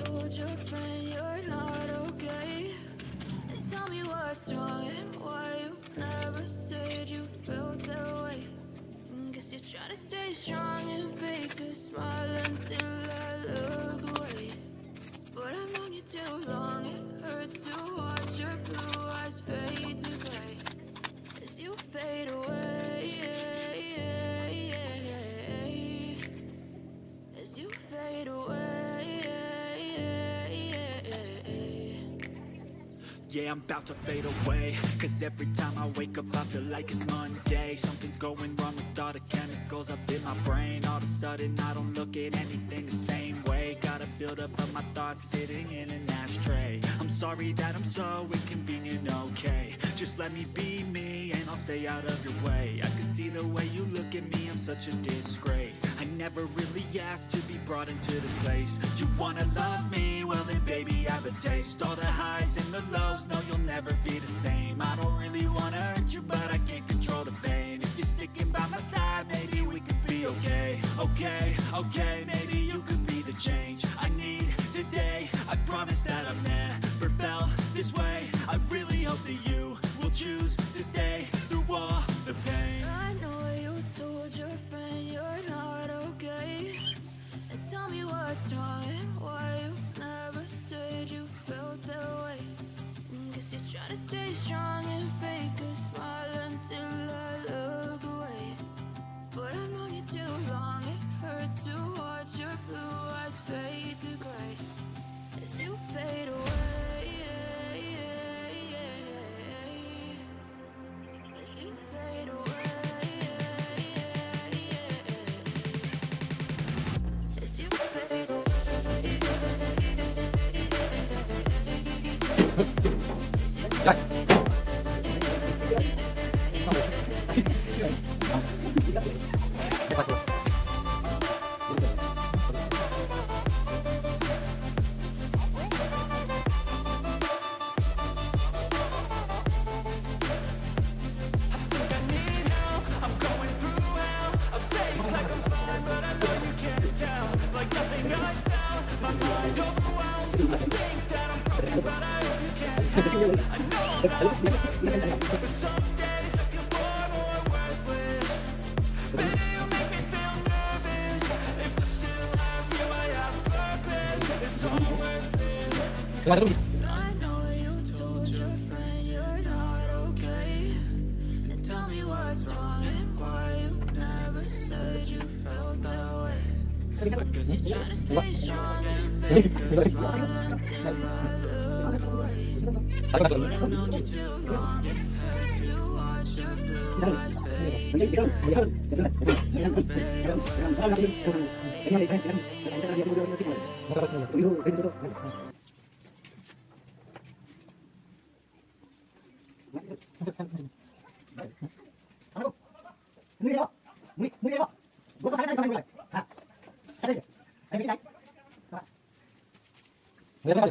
told your friend you're not okay? And tell me what's wrong and why you never said you felt that way. Guess you're trying to stay strong and fake a smile until I look away. But I've known you too long, it hurts to watch your blue eyes fade to gray as you fade away, as you fade away. Yeah, I'm about to fade away, cause every time I wake up I feel like it's Monday. Something's going wrong with all the chemicals up in my brain. All of a sudden I don't look at anything the same way. Gotta build up of my thoughts sitting in an ashtray. I'm sorry that I'm so inconvenient, okay? Just let me be me and I'll stay out of your way. I can see the way you look at me, I'm such a disgrace. I never really asked to be brought into this place. You wanna love me? Well then baby I have a taste. All the highs and the lows, no you'll never be the same. I don't really wanna hurt you but I can't control the pain. If you're sticking by my side maybe we could be okay. Okay, maybe you could be the change I need today. I promise that I've never felt this way. I really hope that you will choose to stay through all the pain. I know you told your friend you're not okay. And tell me what's wrong and why you never said you felt that way. Guess you're trying to stay strong and fake a smile until I look away. But I've known you too long, it hurts to watch your blue eyes fade to gray as you fade away, as you fade away, as you fade away. I know you told your friend you're not okay. And tell me what's wrong and why you never said you felt that way. Cause you're trying to stay strong and fake a smile until I look away. But I've known you too long, it hurts to watch your blue eyes fade to gray as you fade away. Người